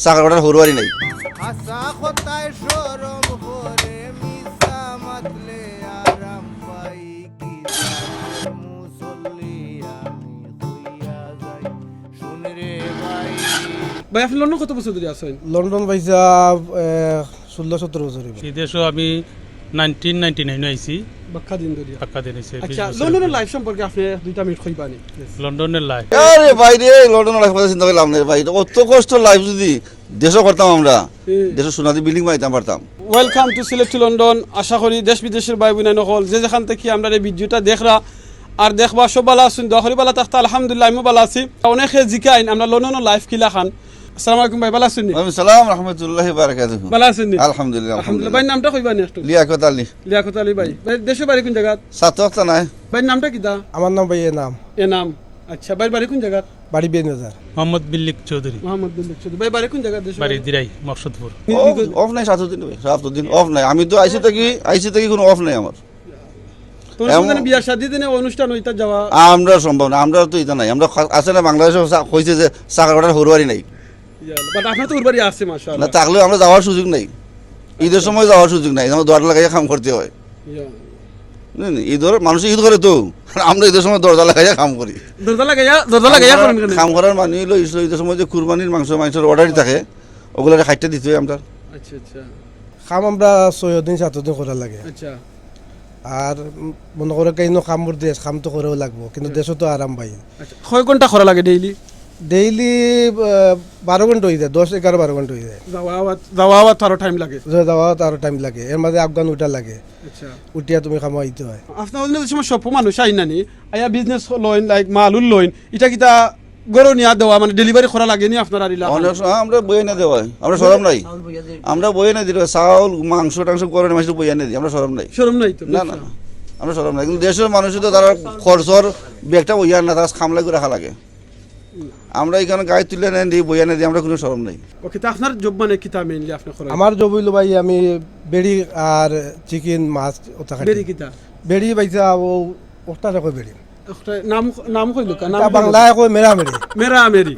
চাকর বাটার হরুয়ারি নাই। আশা কথায় শরম করে মিশা মাতলে আরাম পাই কি জানের মুসল্লি আমি হইয়া যাই শুন রে ভাই। ভাই আপনি লন্ডন কত বছর ধরে আছেন? লন্ডন পাইছা 16-17 বছর হইব। এই দেশও আমি 1999 আইছি, বাক্কা দিন ধরে। পাক্কা দিন হইছে। আচ্ছা, লন্ডনের লাইফ সম্পর্কে আপনি 2টা মিনিট কইবানি। লন্ডনের লাইফ আরে ভাই রে, লন্ডনের লাইফ কথা চিন্তা করলাম না ভাই, অত কষ্ট লাইফ যদি দেশও করতাম আমরা, দেশের সোনাদি বিল্ডিং বানাইতাম পারতাম। Welcome to select to London. আশা করি দেশ বিদেশের ভাই বোন নকল যে যেখান থেকে আমরা এই ভিডিওটা দেখরা আর দেখবা সব ভালো আছেন, দোয়া করি ভালো থাকতে। আলহামদুলিল্লাহ আমি ভালো আছি। অনেকে জিকাইন আমরা লন্ডনের লাইফ কিলা খান। আসসালামু আলাইকুম ভাই, ভালো আছেন? ওয়ালাইকুম সালাম রাহমাতুল্লাহি ওয়া বারাকাতুহু। ভালো আছেন? আলহামদুলিল্লাহ আলহামদুলিল্লাহ। ভাই নামটা কইবানি একটু? লিয়াকত আলী। লিয়াকত আলী ভাই। ভাই দেশের বাড়ি কোন জায়গা? সাতটা নাই ভাই নামটা কিটা? আমার নাম ভাই নাম এ নাম। আচ্ছা, ভাই বাড়ি কোন জায়গা? বাড়ি বেনবাজার। মোহাম্মদ বিল্লিক চৌধুরী, মোহাম্মদ বিন চৌধুরী। ভাই বাড়ি কোন জায়গা? দেশ বাড়ি দিরাই মকসুদপুর। অফ নাই, 7 দিন ভাই, 7 দিন অফ নাই। আমি তো আইসি থেকে কোনো অফ নাই আমার। তোমার বিয়া শাদী দিনে অনুষ্ঠান হইতা যাওয়া আমরা সম্ভব না, আমরা তো এটা নাই। আমরা আছে না বাংলাদেশে কইছে যে চাকর বাটার হরুয়ারি নাই, বাট আপনার তো উরবাড়ি আছে না মাশাআল্লাহ। থাকলেও আমরা যাওয়ার সুযোগ নাই। ঈদের সময় যাওয়ার সুযোগ নাই, আমার দরজা লাগাইয়া কাম করতে হয়। বুঝলেন? ঈদের মানুষ ঈদ করে তো, আমরা ঈদের সময় দরজা লাগাইয়া কাম করি। দরজা লাগাইয়া করেন কেন? কাম করার মানুষ হইলো ঈদের সময় যে কুরবানির মাংসের অর্ডারই থাকে, ওগুলো খাইতে দিতে হয় আমরা। আচ্ছা আচ্ছা কাম আমরা 6 দিন 7 দিন করা লাগে। আচ্ছা। আর মনে করে কেন কামর দেশ কাম তো করেও লাগবো, কিন্তু দেশও তো আরাম পাই। আচ্ছা, কয় ঘন্টা করা লাগে ডেইলি? ডেইলি 12 ঘন্টা হয়ে যায়, 10-11-12 ঘন্টা হয়ে যায়। যাওয়া আরো টাইম লাগে। যাওয়া তারও টাইম লাগে, এর মাঝে আফগান উঠা লাগে, আচ্ছা, উঠিয়া তুমি খামাইতে হয়। আপনার অন্য সময় সব মানুষ আইন নানি আয়া বিজনেস লইন লাইক মালুল লইন এটা কিতা গরো নিয়া দেওয়া মানে ডেলিভারি করা লাগে নি আপনার আরিলা? অনেক সময় আমরা বইয়ে না দেওয়া হয়, আমরা সরম নাই। আমরা বইয়ে না দিলে চাউল মাংস টাংস করে মাসে বইয়ে না দিই, আমরা সরম নাই। শরম নাই তো? না না না, আমরা সরম নাই। কিন্তু দেশের মানুষ তো তারা খরচর ব্যাগটা বইয়া না, তারা খামলাই করে রাখা লাগে। আমরা এখানে গায়ে তুলে নেন দিই, বইয়া না দিই, আমরা কোনো সরম নাই। ওকে, তা আপনার জব মানে কিতা মেইনলি আপনি করেন? আমার জব হইলো ভাই আমি বেড়ি আর চিকেন মাছ ওটা খাই। বেরি কিতা? বেড়ি পাইছা ও ওটা রাখো বেড়ি। নাম কইলো কা? নাম বাংলায় কই মেরা মেরি। মেরা মেরি।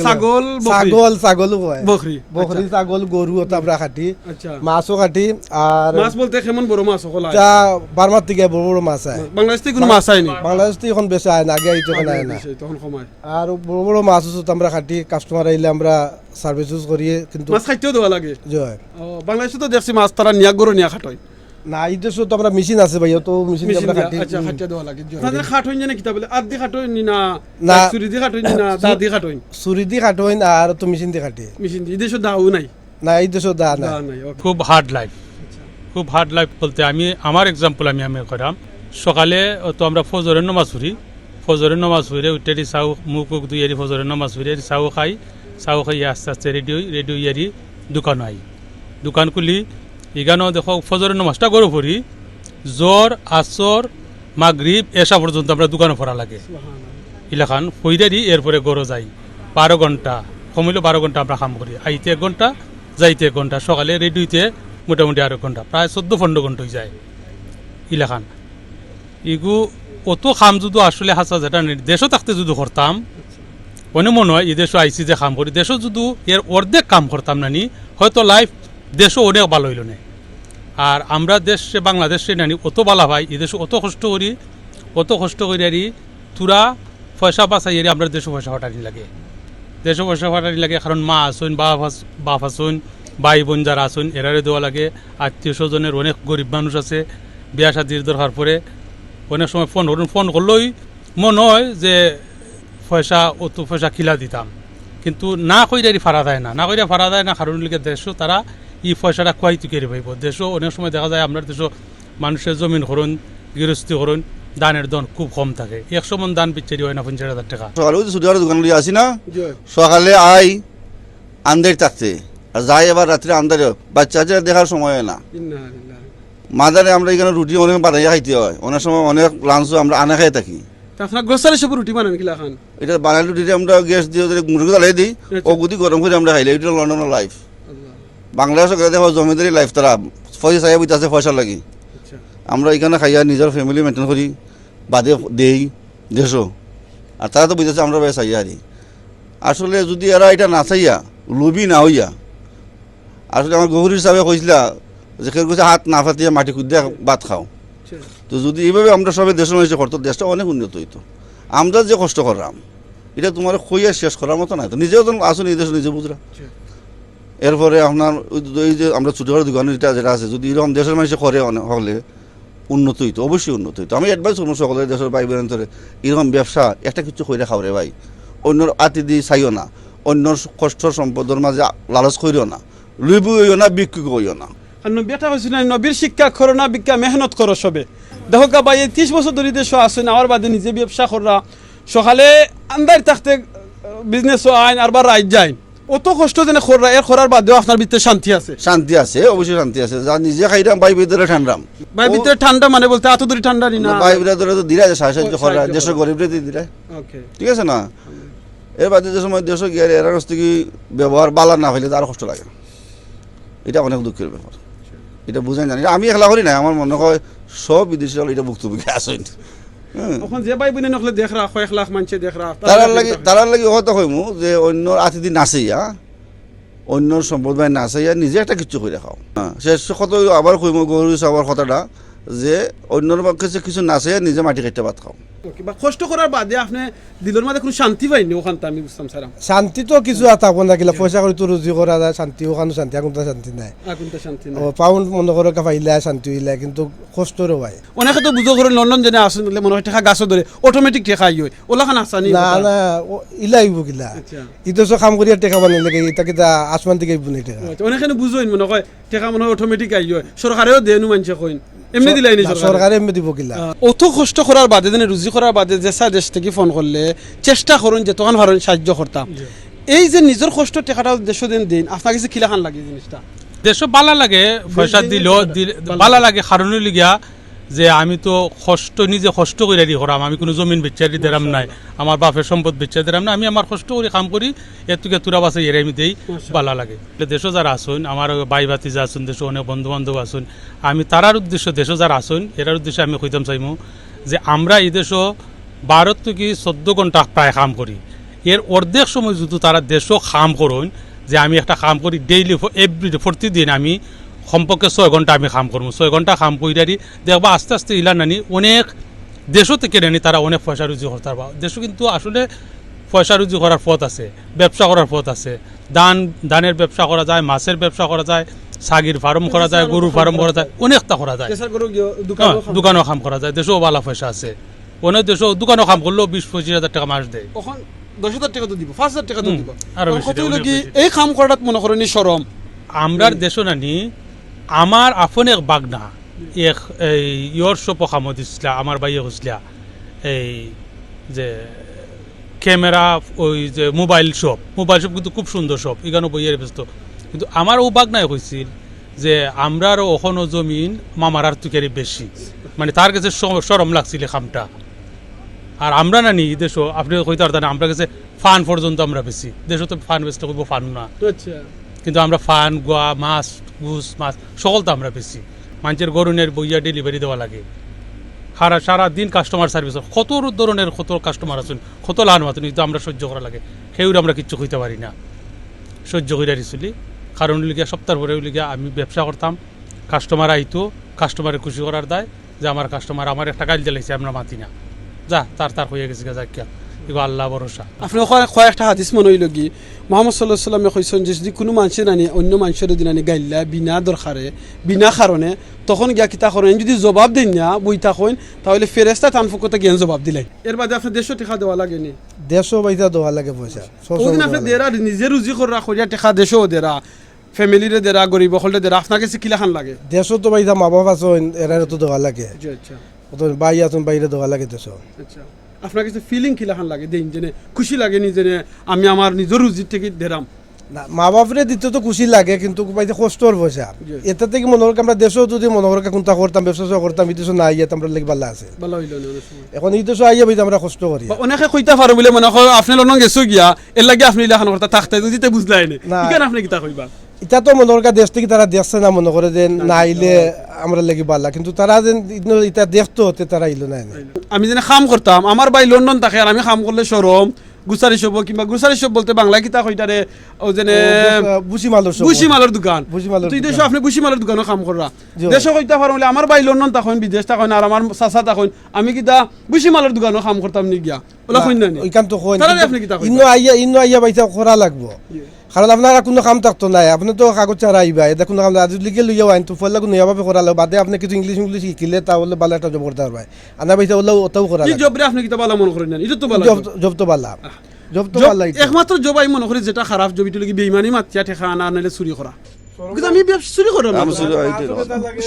ছাগল ছাগল কয়, বকরি। বকরি ছাগল গরু ওটা আমরা খাটি, আচ্ছা। মাছও খাটি। আর মাছ বলতে কেমন বড় মাছ হলা? তা বার্মার থেকে বড় বড় মাছ আয়। বাংলাদেশ থেকে কোনো মাছ আইনি? বাংলাদেশ থেকে এখন বেশি আয় না, আগে আইতো এখন আয় না। তখন সময় আর বড় বড় মাছ তো আমরা খাটি, কাস্টমার আইলে আমরা সার্ভিস করি। কিন্তু মাছ খাইতেও দেওয়া লাগে। জয় ও, বাংলাদেশে তো দেখছি মাছ তারা নিয়া গরু নিয়া খাটয়। না, এই দেশে তো আমরা মেশিন আছে ভাই, তো মেশিন আমরা খাটি। আচ্ছা, খাটিয়া দেওয়া লাগে। আপনাদের খাটই না কিতা বলে? আদি খাটই নি না না। ছুরি দি খাটই নি না দা দি খাটই? ছুরি দি খাটোই না, আর তো মেশিন দিয়ে খাটি। মেশিন দি দেশে দাও নাই? না, এই দেশে দা না। দা নাই। ওকে। খুব হার্ড লাইফ, খুব হার্ড লাইফ বলতে আমি আমার এক্সাম্পল আমি করাম। সকালে তো আমরা ফজরের নামাজ পড়ি, ফজরের নামাজ পড়ে উঠে চাউ মুখ দুই এরি ফজরের নামাজ পড়ে চাউ খাই, চাউ খাই আস্তে আস্তে রেডি ইয়ারি দোকান আই, দোকান খুলি এখানেও দেখো ফজরের নামাজটা গরু পড়ি, জ্বর আসর মাগরিব এসা পর্যন্ত আমরা দোকানে পড়া লাগে। ইলাখান ফইরারি এরপরে গরু যাই 12 ঘন্টা, কমিলে 12 ঘন্টা আমরা কাম করি। আইতে 1 ঘন্টা, যাইতে 1 ঘন্টা, সকালে রেডি হইতে মোটামুটি 1 ঘন্টা, প্রায় 14-15 ঘন্টা হয়ে যায় ইলাখান। ইগু অত খাম যদি আসলে হাসা যেটা দেশও থাকতে যদি করতাম, অনেক মনে হয় এই দেশও আইসি যে কাম করি, দেশও যদি এর অর্ধেক কাম করতাম নানি, হয়তো লাইফ দেশও অনেক ভালো হইল না। আর আমরা দেশে বাংলাদেশে নানি অত বালা ভাই, এই দেশে অত কষ্ট করি আরি তুরা পয়সা বাঁচাই আরি আমরা দেশে পয়সা ফাটানি লাগে, দেশে পয়সা ফাটানি লাগে। কারণ মা আসুন, বাপ আসুন, ভাই বোন যারা আসুন এরারে দেওয়া লাগে। আত্মীয় স্বজনের অনেক গরিব মানুষ আছে, বিয়া শাদির দরকার পরে অনেক সময় ফোন করলেই মনে হয় যে অত পয়সা খিলা দিতাম, কিন্তু না কইরারি ফারা দেয় না, কারণ লিখে দেশও তারা এই পয়সাটা খুয়াই তুকে পাইব। দেশও অনেক সময় দেখা যায় আপনার দেশও মানুষের জমিন করুন, গৃহস্থী করুন, দানের দন খুব কম থাকে। 100 মন দান বিচ্ছেরি হয় না 50,000 টাকা। সকালে ছুটি হওয়ার দোকান লিয়ে আসি না, জি। সকালে আই আন্দার থাকতে, আর যাই আবার রাত্রে আন্দারে, বাচ্চা দেখার সময় হয় না। ইন্নালিল্লাহ। মাদারে আমরা এখানে রুটি অনেক বানাইয়া খাইতে হয়, অনেক সময় অনেক লাঞ্চও আমরা আনা খাই থাকি। তা আপনার গ্রসারি সব রুটি বানান কিলা খান? এটা বানাই রুটিতে আমরা গ্যাস দিয়ে মুরগি জ্বালাই দিই, ও গুদি গরম করে আমরা খাইলে। এটা লন্ডনের লাইফ। বাংলাদেশে গেলে দেখো জমিদারি লাইফ, তারা পয়সা চাই বুঝতে আছে পয়সা লাগে। আচ্ছা। আমরা এখানে খাইয়া নিজের ফ্যামিলি মেনটেন করি, বাদে দেই দেশও, আর তারা তো বুঝতেছে আমরা ভাই চাইয়া হারি। আসলে যদি এরা এটা না চাইয়া লোভী না হইয়া আসলে আমার গভীর হিসাবে কইছিলা যে কেউ কইছে হাত না ফাটিয়া মাটি খুঁজে ভাত খাও। তো যদি এইভাবে আমরা সবাই দেশের মানুষ করতো দেশটা অনেক উন্নত হইতো। আমরা যে কষ্ট করলাম এটা তোমার খইয়া শেষ করার মতো না। তো নিজেও তো আসুন এই দেশ নিজে বুঝরা। এরপরে আপনার এই যে আমরা ছোটোখাটো দোকানের যেটা আছে যদি এরকম দেশের মানুষে করে হলে উন্নত হইতো, অবশ্যই উন্নত হইতো। আমি অ্যাডভাইস করবো সকলের দেশের ভাই বোনের এরকম ব্যবসা একটা কিছু করে খাও রে ভাই। অন্যর আতিথি চাইও না, অন্যর কষ্ট সম্পদের মাঝে লালচ করিও না, লুইবু হইও না, বিক্রি করিও না। আর নবী একটা হয়েছিল নবীর শিক্ষা করো না বিজ্ঞা মেহনত করো সবে। দেখো গা ভাই এই 30 বছর ধরে দেশ আসেন আমার বাদে নিজে ব্যবসা করা সকালে আন্দার থাকতে বিজনেস আইন আর বার রাইট যায় অত কষ্ট যেন খোরা এর খোরার বাদেও আপনার ভিতরে শান্তি আছে। শান্তি আছে, অবশ্যই শান্তি আছে। যা নিজে খাইরাম ভাই ভিতরে ঠান্ডাম, ভাই ভিতরে ঠান্ডা মানে বলতে এত দূরে ঠান্ডা না ভাই ভিতরে তো দিরা সাহায্য করা দেশের গরিবরে দিরা, ওকে ঠিক আছে না। এর বাদে যে সময় দেশ গিয়ে এর কাছ থেকে ব্যবহার বালা না হইলে তার কষ্ট লাগে, এটা অনেক দুঃখের ব্যাপার। এটা বুঝাই জানি আমি একলা করি না, আমার মনে হয় সব বিদেশি এটা ভুক্তভোগী আসেন। এখন যে ভাই বোনে নকলে দেখ রা 1 লাখ মানুষে দেখ রা তারার লাগি কথা কইমু যে অন্য আতিথি নাচাইয়া অন্যর সম্পদ ভাই নাচাইয়া নিজে একটা কিছু করে খাও। শেষ কত আবার কইমু গরু চাবার কথাটা যে অন্যর কাছে কিছু নাচাইয়া নিজে মাটি কাটতে ভাত খাও। ওকে বা কষ্ট করার বাদে আপনি দিলের মধ্যে কোনো শান্তি পাইনি ওখানটা আমি বুঝতাম স্যার। শান্তি তো কিছু থাকবো না কিলা পয়সা করে তো রুজি করা যায় শান্তি, ওখানে শান্তি এখন তো শান্তি নাই। আগুনটা শান্তি না পাউন্ড মনে করো পাইলে শান্তি হইলে কিন্তু কষ্টরও ভাই। অনেকে তো বুঝো করে লন্ডন জেনে আসেন বলে মনে হয় টাকা গাছও ধরে অটোমেটিক টেকা ইয়ে ওলা খান আসানি না না ইলা আইব কিলা আচ্ছা ইতো সব কাম করিয়া টেকা বানিয়ে লাগে এটা কিতা আসমান থেকে আইব না টেকা। অনেকে বুঝোই মনে হয় টাকা মনে হয় অটোমেটিক আই হয় সরকারেও দেনু মানুষে কইন এমনি দিলাই নি সরকারে এমনি দিব কিলা। অত কষ্ট করার বাদে যেন রুজি করার বাদে যে দেশ থেকে ফোন করলে চেষ্টা করুন যে তখন ভারণ সাহায্য করতাম। এই যে নিজের কষ্ট টাকাটা দেশ দিন আপনার কাছে কিলা খান লাগে জিনিসটা দেশ বালা লাগে পয়সা দিলেও বালা লাগে কারণ লিগিয়া যে আমি তো কষ্ট নিজে কষ্ট করে করাম, আমি কোনো জমিন বেচারি দেরাম নাই, আমার বাপের সম্পদ বেচা দেরাম না, আমি আমার কষ্ট করে কাম করি এতুকে তুরা বাসে এর আমি দেই বালা লাগে। দেশও যারা আসুন আমার ভাই ভাতি যা আসুন দেশে অনেক বন্ধু বান্ধব আসুন, আমি তারার উদ্দেশ্য দেশও যারা আসুন এরার উদ্দেশ্যে আমি কইতাম চাইমু যে আমরা এই দেশও 12 থেকে 14 ঘন্টা প্রায় কাম করি, এর অর্ধেক সময় যদি তারা দেশও কাম করুন যে আমি একটা কাম করি ডেইলি এভরিডে প্রতিদিন আমি কমপক্ষে 6 ঘন্টা আমি কাম করবো, 6 ঘন্টা কাম কইরারি দেখবা আস্তে আস্তে ইলা নানি অনেক দেশও থেকে নানি তারা অনেক পয়সা রুজি করতে পারবা। দেশও কিন্তু আসলে পয়সা রুজি করার পথ আছে, ব্যবসা করার পথ আছে, ধানের ব্যবসা করা যায়, মাছের ব্যবসা করা যায়, ছাগির ফার্ম করা যায়, গরুর ফার্ম করা যায়, অনেকটা করা যায়, দোকানও কাম করা যায়, দেশেও ভালো পয়সা আছে। অনেক দেশও দোকানও কাম করলেও 20-25 হাজার টাকা মাস দেয়, 10,000 টাকা তো দিব 5,000 টাকা তো দিব আরো বেশি কত হলো কি এই কাম করাটা মনে করেন শরম। আমরার দেশও নানি আমার আপন এক বাগনা এক এই ইয়র শপ কামত দিছিলা আমার বাইয়ে হইছিলা এই যে ক্যামেরা ওই যে মোবাইল শপ কিন্তু খুব সুন্দর শপ এখানে বইয়ের ব্যস্ত, কিন্তু আমার ও বাগনায় হয়েছিল যে আমরারও ওখানো জমিন মামার আর তুকেরই বেশি, মানে তার কাছে সরম লাগছিল খামটা। আর আমরা নানি দেশও আপনি কইতে পারতেন আমরা কাছে ফান পর্যন্ত আমরা বেশি, দেশও তো ফান বেচতে করবো ফান না, কিন্তু আমরা ফান গোয়া মাছ গুস মাছ সকল তো আমরা বেশি, মানুষের গরুনের বইয়া ডেলিভারি দেওয়া লাগে, সারা দিন কাস্টমার সার্ভিস কত ধরনের কত কাস্টমার আছেন কত লান মাতুন, কিন্তু আমরা সহ্য করা লাগে সেও আমরা কিচ্ছু হইতে পারি না, সহ্য করে দিছিলি। কারণ লিগিয়া সপ্তাহ পরে লিগিয়া আমি ব্যবসা করতাম, কাস্টমার আইতো, কাস্টমারে খুশি করার দায় যে আমার কাস্টমার আমার একটা গাইল দিলাইছে আমরা মাতি না, যা তার হয়ে গেছে যাক এগুলো আল্লাহ ভরসা। আপনি কয়েকটা হাদিস মনে হইল কি মোহাম্মদ সাল্লাল্লাহু আলাইহি ওয়াসাল্লামে কইছেন যে যদি কোনো মানুষের নানি অন্য মানুষের দিনানি গাইলা বিনা দরকারে বিনা কারণে তখন গিয়া কিতা করেন যদি জবাব দেন না বইতা কইন তাহলে ফেরেশতা তান ফকতে জ্ঞান জবাব দিলাই। এর বাদে আপনি দেশও টাকা দেওয়া লাগেনি, দেশও পয়সা দেওয়া লাগে পয়সা ওদিন আপনি দেরা নিজে রুজি করা করিয়া টাকা দেশও দেরা ফ্যামিলিরে দেরা গরিব হলরে দেরা আপনার কাছে কিলা খান লাগে? দেশও তো পয়সা মা বাবা আছেন এরা তো দেওয়া লাগে, আচ্ছা ভাই আছেন বাইরে দেওয়া লাগে দেশও। আচ্ছা আপনার কাছে ফিলিং কিলা খান লাগে দেন জেনে খুশি লাগে নিজে আমি আমার নিজের রুজির থেকে দেরাম? না মা বাপরে দিতে তো খুশি লাগে কিন্তু বাইরে কষ্টর পয়সা এটা থেকে মনে করি আমরা দেশও যদি মনে করি কোনটা করতাম ব্যবসা করতাম বিদেশও না আইয়া আমরা লেগে ভালো আছে ভালো হইল না এখন এই দেশও আইয়া বইতে আমরা কষ্ট করি অনেকে কইতা পারো বলে মনে হয় আপনি লন গেছো গিয়া এর লাগে আপনি লেখানো করতে থাকতে দিতে বুঝলাই না কেন আপনি কিতা কইবা? এটা তো মনে করি দেশ থেকে তারা দেখছে না মনে করে যে না আইলে আমরা লেগে ভালো, কিন্তু তারা যে এটা দেখতো তারা আইলো না। আমি যেন কাম করতাম আমার ভাই লন্ডন থাকে আর আমি কাম করলে শরম গুসারি শপ কিংবা গ্রোসারি শপ বলতে বাংলা কিতা কইটারে ও যেনে বুসি মালর সব বুসি মালের দোকান বুসি মালের তুই দেশে দোকান। আপনি বুসি মালের দোকানও কাম কররা জি। দেশে কইতা পারো বলে আমার ভাই লন্ডন তখন বিদেশ তখন আর আমার চাচা তখন আমি কিতা বুসি মালের দোকানও কাম করতাম নি গিয়া ওলা কইন না ওইখান তো কইন তাহলে আপনি কিতা কইতা? ইন্ন আইয়া বাইতা করা লাগবো কারণ আপনারা কোনো কাম থাকতো নাই আপনি তো কাগজ ছাড়া আইবা এটা কোনো কাম আজ লিখে লইয়া আইন তো ফলে কোনো ভাবে করা লাগবে বাদে আপনি কিছু ইংলিশ ইংলিশ শিখিলে তাহলে ভালো একটা জব করতে পারবে আনা বাইতা ওলাও ওটাও করা কি লাগবে জব রে আপনি কিতা বালা মনে করেন না এটা তো বালা জব তো ভালো জব তো জব ভালো একমাত্র জব আমি মনে করি যেটা খারাপ জব এটা লাগি বেঈমানি মাতিয়া ঠেকা আনা নাইলে চুরি করা কিন্তু আমি চুরি করা না আমি শুধু এইটাই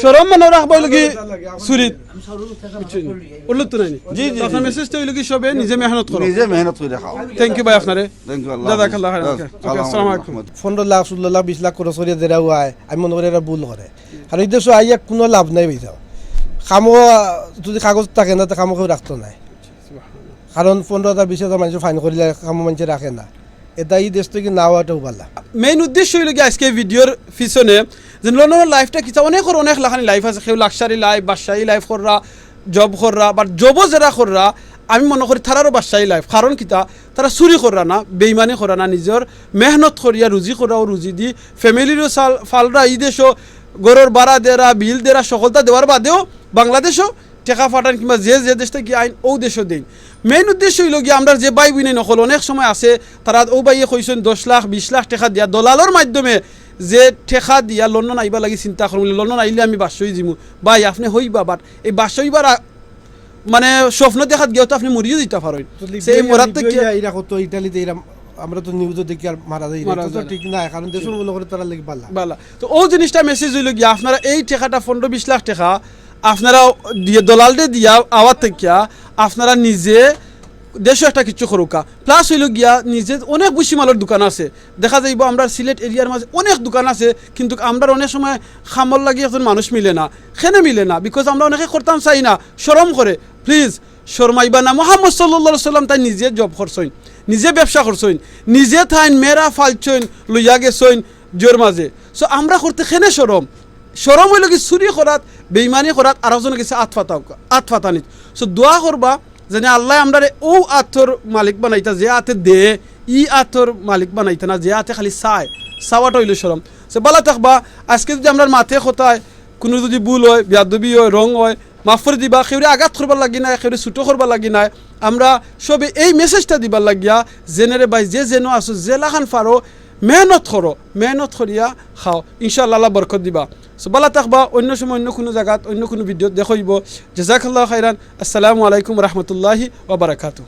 শরম মানে রাখবা লাগি চুরি ওলো তো নাই জি, জি, আপনার মেসেজটা হইলো কি সবে নিজে মেহনত করো নিজে মেহনত করে খাও থ্যাংক ইউ ভাই আপনারে থ্যাংক ইউ জাযাকাল্লাহ খাইরান ওকে আসসালামু আলাইকুম 15 লাখ 16 লাখ 20 লাখ খরচ করিয়া দেরা হয় আমি মনে করি এরা ভুল করে আর এই দেশে আইয়া কোনো লাভ নাই বাইতাও কামও যদি কাগজ থাকে না তো কামও কেউ রাখতো নাই কারণ 15,000 20,000 মানুষ ফাইন করিলে কামও মানুষ রাখে না এটা এই দেশ থেকে না হওয়াটাও ভালো মেইন উদ্দেশ্য হইল কি আজকে ভিডিওর পিছনে যে লন্ডনের লাইফটা কিতা অনেক লাখানি লাইফ আছে কেউ লাক্সারি লাইফ বাদশাহী লাইফ কররা জব কররা বা জবও যারা কররা আমি মনে করি তারারও বাদশাহী লাইফ কারণ কিতা তারা চুরি কররা না বেইমানি করা না নিজের মেহনত করিয়া রুজি করাও রুজি দি ফ্যামিলিরও ফালরা এই দেশও গরুর বাড়া দেরা বিল দেরা সকলটা দেওয়ার বাদেও বাংলাদেশও টেকা ফাটান কিংবা যে দেশ থেকে আইন ও দেশও দেই মেইন উদ্দেশ্য হইল গিয়ে আমরা যে বাই বুনে নকল অনেক সময় আছে তারা ও বাইয়ে কইছেন 10 লাখ 20 লাখ টাকা দিয়া দলালর মাধ্যমে যে টেকা দিয়া লন্ডন আইবা লাগি চিন্তা করুন লন্ডন আইলে আমি বাসই জিমু ভাই আপনি হইবা বাট এই বাসইবার মানে স্বপ্ন দেখাত গিয়েও তো আপনি মরিও দিতে পারেন সেই মরাত থেকে এরা কত ইটালিতে এরা আমরা তো নিউজে দেখি আর মারা যায় মারা এটা তো যায়। ঠিক না কারণ দেশের মনে করে তারা লাগি ভালো বালা তো ও জিনিসটা মেসেজ হইল গিয়া আপনারা এই টাকাটা 15-20 লাখ টাকা আপনারা দিয়ে দলালদের দিয়া আওয়ার থেকে আপনারা নিজে দেশে একটা কিছু করুকা প্লাস হইল গিয়া নিজে অনেক বুসি মালের দোকান আছে দেখা যাইব আমরা সিলেট এরিয়ার মাঝে অনেক দোকান আছে কিন্তু আমরা অনেক সময় খামর লাগি একজন মানুষ মিলে না খেনে মিলে না বিকজ আমরা অনেকে করতাম চাই না শরম করে প্লিজ শরমাইবা না মোহাম্মদ সাল্লাল্লাহু আলাইহি সাল্লাম তাই নিজে জব করছইন নিজে ব্যবসা করছইন নিজে থাইন মেরা ফালছইন লইয়া গেছইন জোর মাঝে সো আমরা করতে খেনে শরম হইল কি চুরি করাত বেইমানি করাত আর একজনের কাছে আতফাতানিত সো দোয়া করবা যেন আল্লাহ আমরা ও আতর মালিক বানাইতা যে আতে দে ই আতর মালিক বানাইতা না যে আতে খালি চাওয়াটা হইল শরম সে বালা থাকবা আজকে যদি আমরা মাথে খতায় কোনো যদি ভুল হয় বেয়াদবি হয় রং হয় মাফ করে দিবা সেউরে আঘাত করবার লাগি নাই সেউরে ছুটো করবার লাগি নাই আমরা সবে এই মেসেজটা দিবার লাগিয়া জেনেরে বাই যে যেন আছো জেলাখান ফারো মেহনত করিয়া খাও ইনশাআল্লাহ আল্লাহ বরকত দিবা সো বালা থাকবা অন্য সময় অন্য কোনো জায়গাত অন্য কোনো ভিডিও দেখাইব জাযাকাল্লাহু খাইরান আসসালামু আলাইকুম রহমতুল্লাহি ওয়া বারাকাতুহু